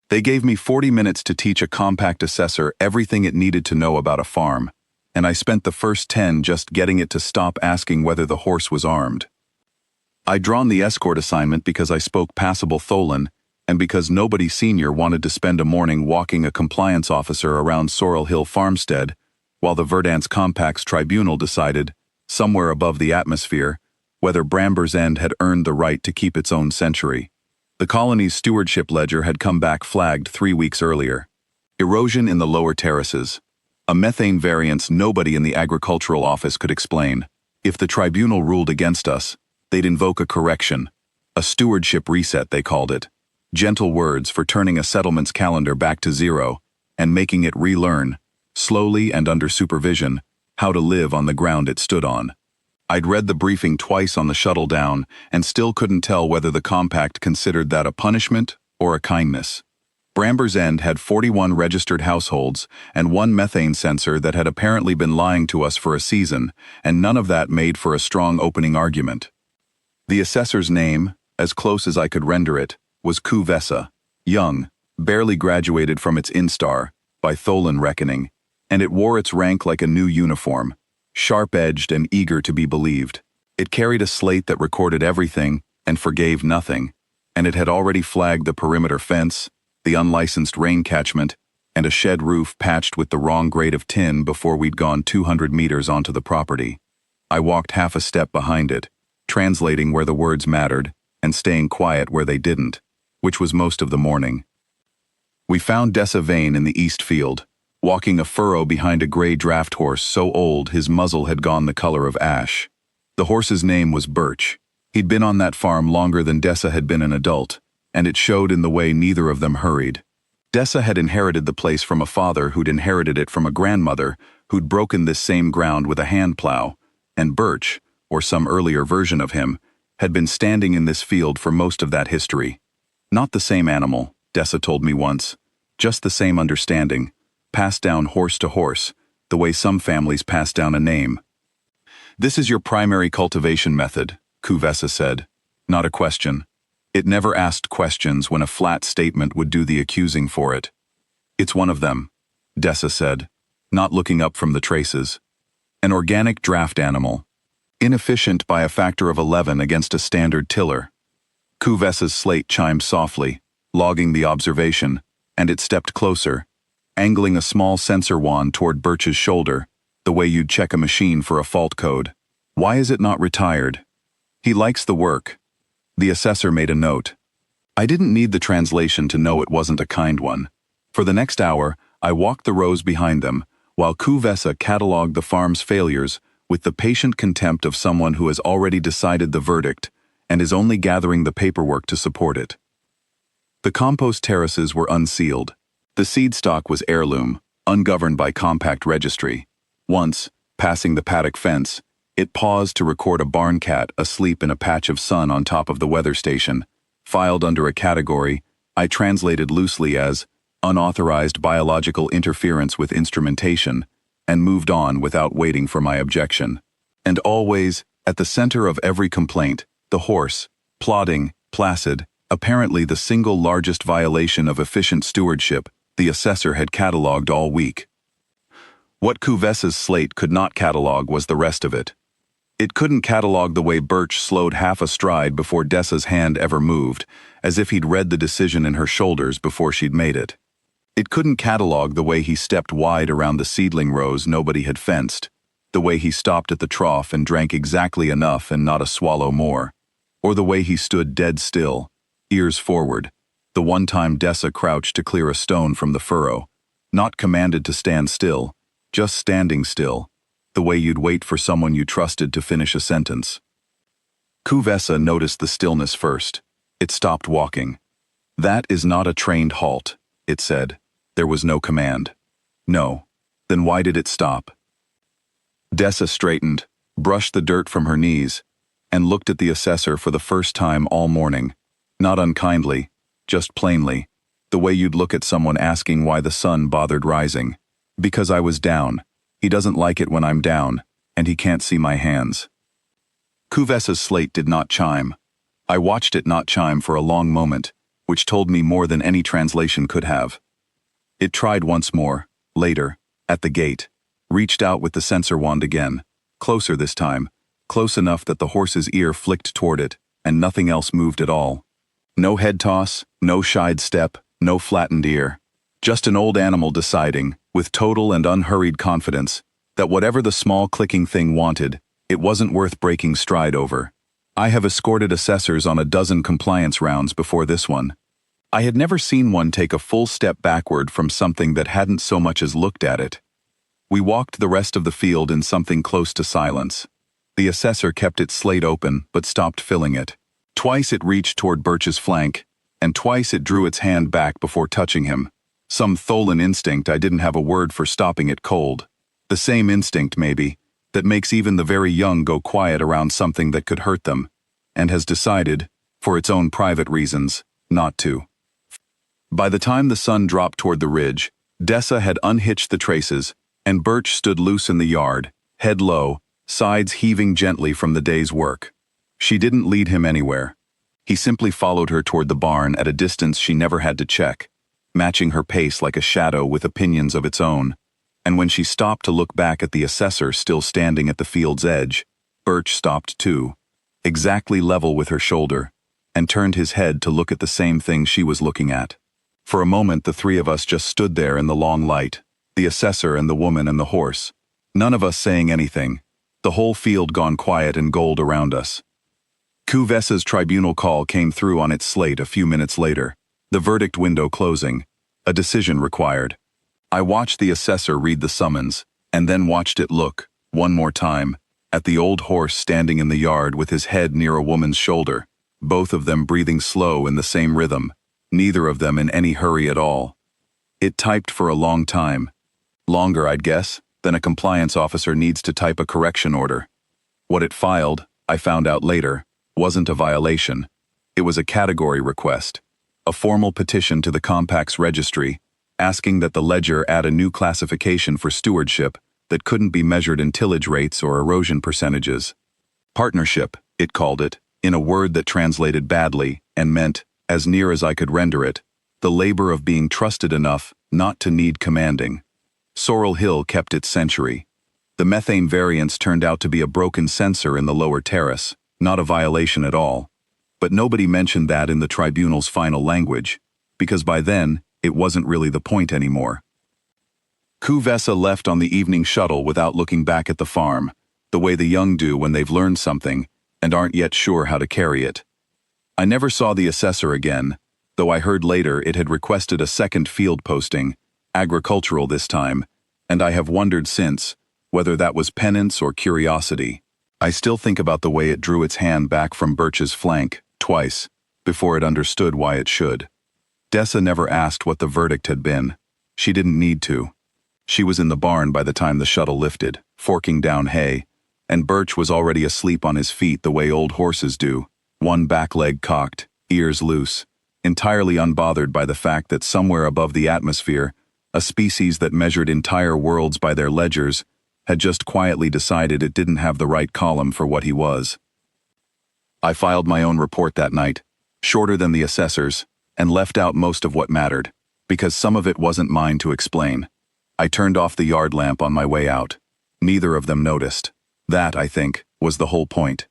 They gave me 40 minutes to teach a compact assessor everything it needed to know about a farm, and I spent the first 10 just getting it to stop asking whether the horse was armed. I'd drawn the escort assignment because I spoke passable Tholen, and because nobody senior wanted to spend a morning walking a compliance officer around Sorrel Hill Farmstead, while the Verdance Compact's Tribunal decided, somewhere above the atmosphere, whether Bramber's End had earned the right to keep its own century. The colony's stewardship ledger had come back flagged 3 weeks earlier. Erosion in the lower terraces. A methane variance nobody in the agricultural office could explain. If the tribunal ruled against us, they'd invoke a correction. A stewardship reset, they called it. Gentle words for turning a settlement's calendar back to zero and making it relearn, slowly and under supervision, how to live on the ground it stood on. I'd read the briefing twice on the shuttle down and still couldn't tell whether the compact considered that a punishment or a kindness. Bramber's End had 41 registered households and 1 methane sensor that had apparently been lying to us for a season, and none of that made for a strong opening argument. The assessor's name, as close as I could render it, was Kuvessa, young, barely graduated from its instar, by Tholen reckoning, and it wore its rank like a new uniform, sharp-edged and eager to be believed. It carried a slate that recorded everything and forgave nothing, and it had already flagged the perimeter fence, the unlicensed rain catchment, and a shed roof patched with the wrong grade of tin before we'd gone 200 meters onto the property. I walked half a step behind it, translating where the words mattered and staying quiet where they didn't, which was most of the morning. We found Dessa Vane in the east field, walking a furrow behind a gray draft horse so old his muzzle had gone the color of ash. The horse's name was Birch. He'd been on that farm longer than Dessa had been an adult, and it showed in the way neither of them hurried. Dessa had inherited the place from a father who'd inherited it from a grandmother who'd broken this same ground with a hand plow, and Birch, or some earlier version of him, had been standing in this field for most of that history. Not the same animal, Dessa told me once, just the same understanding, passed down horse to horse, the way some families pass down a name. This is your primary cultivation method, Kuvessa said, not a question. It never asked questions when a flat statement would do the accusing for it. It's one of them, Dessa said, not looking up from the traces. An organic draft animal, inefficient by a factor of 11 against a standard tiller. Kuvessa's slate chimed softly, logging the observation, and it stepped closer, angling a small sensor wand toward Birch's shoulder, the way you'd check a machine for a fault code. Why is it not retired? He likes the work. The assessor made a note. I didn't need the translation to know it wasn't a kind one. For the next hour, I walked the rows behind them, while Kuvessa cataloged the farm's failures with the patient contempt of someone who has already decided the verdict and is only gathering the paperwork to support it. The compost terraces were unsealed. The seed stock was heirloom, ungoverned by compact registry. Once, passing the paddock fence, it paused to record a barn cat asleep in a patch of sun on top of the weather station, filed under a category I translated loosely as unauthorized biological interference with instrumentation, and moved on without waiting for my objection. And always, at the center of every complaint, the horse, plodding, placid, apparently the single largest violation of efficient stewardship the assessor had catalogued all week. What Kuvessa's slate could not catalog was the rest of it. It couldn't catalog the way Birch slowed half a stride before Dessa's hand ever moved, as if he'd read the decision in her shoulders before she'd made it. It couldn't catalog the way he stepped wide around the seedling rows nobody had fenced, the way he stopped at the trough and drank exactly enough and not a swallow more, or the way he stood dead still, ears forward, the one time Dessa crouched to clear a stone from the furrow, not commanded to stand still, just standing still, the way you'd wait for someone you trusted to finish a sentence. Kuvessa noticed the stillness first. It stopped walking. That is not a trained halt, it said. There was no command. No. Then why did it stop? Dessa straightened, brushed the dirt from her knees, and looked at the assessor for the first time all morning, not unkindly, just plainly, the way you'd look at someone asking why the sun bothered rising. Because I was down. He doesn't like it when I'm down, and he can't see my hands. Kuvessa's slate did not chime. I watched it not chime for a long moment, which told me more than any translation could have. It tried once more, later, at the gate, reached out with the sensor wand again, closer this time, close enough that the horse's ear flicked toward it, and nothing else moved at all. No head toss, no shied step, no flattened ear. Just an old animal deciding, with total and unhurried confidence, that whatever the small clicking thing wanted, it wasn't worth breaking stride over. I have escorted assessors on a dozen compliance rounds before this one. I had never seen one take a full step backward from something that hadn't so much as looked at it. We walked the rest of the field in something close to silence. The assessor kept its slate open, but stopped filling it. Twice it reached toward Birch's flank, and twice it drew its hand back before touching him. Some Tholen instinct I didn't have a word for stopping it cold. The same instinct, maybe, that makes even the very young go quiet around something that could hurt them, and has decided, for its own private reasons, not to. By the time the sun dropped toward the ridge, Dessa had unhitched the traces, and Birch stood loose in the yard, head low, sides heaving gently from the day's work. She didn't lead him anywhere. He simply followed her toward the barn at a distance she never had to check, matching her pace like a shadow with opinions of its own. And when she stopped to look back at the assessor still standing at the field's edge, Birch stopped too, exactly level with her shoulder, and turned his head to look at the same thing she was looking at. For a moment the three of us just stood there in the long light, the assessor and the woman and the horse, none of us saying anything, the whole field gone quiet and gold around us. Kuvessa's tribunal call came through on its slate a few minutes later, the verdict window closing, a decision required. I watched the assessor read the summons, and then watched it look, one more time, at the old horse standing in the yard with his head near a woman's shoulder, both of them breathing slow in the same rhythm, neither of them in any hurry at all. It typed for a long time. Longer, I'd guess, than a compliance officer needs to type a correction order. What it filed, I found out later, wasn't a violation. It was a category request, a formal petition to the Compact's registry, asking that the ledger add a new classification for stewardship that couldn't be measured in tillage rates or erosion percentages. Partnership, it called it, in a word that translated badly and meant, as near as I could render it, the labor of being trusted enough not to need commanding. Sorrel Hill kept its century. The methane variance turned out to be a broken sensor in the lower terrace, not a violation at all. But nobody mentioned that in the tribunal's final language, because by then, it wasn't really the point anymore. Kuvessa left on the evening shuttle without looking back at the farm, the way the young do when they've learned something and aren't yet sure how to carry it. I never saw the assessor again, though I heard later it had requested a second field posting, agricultural this time, and I have wondered since whether that was penance or curiosity. I still think about the way it drew its hand back from Birch's flank, twice, before it understood why it should. Dessa never asked what the verdict had been. She didn't need to. She was in the barn by the time the shuttle lifted, forking down hay, and Birch was already asleep on his feet the way old horses do, one back leg cocked, ears loose, entirely unbothered by the fact that somewhere above the atmosphere, a species that measured entire worlds by their ledgers had just quietly decided it didn't have the right column for what he was. I filed my own report that night, shorter than the assessor's, and left out most of what mattered, because some of it wasn't mine to explain. I turned off the yard lamp on my way out. Neither of them noticed. That, I think, was the whole point.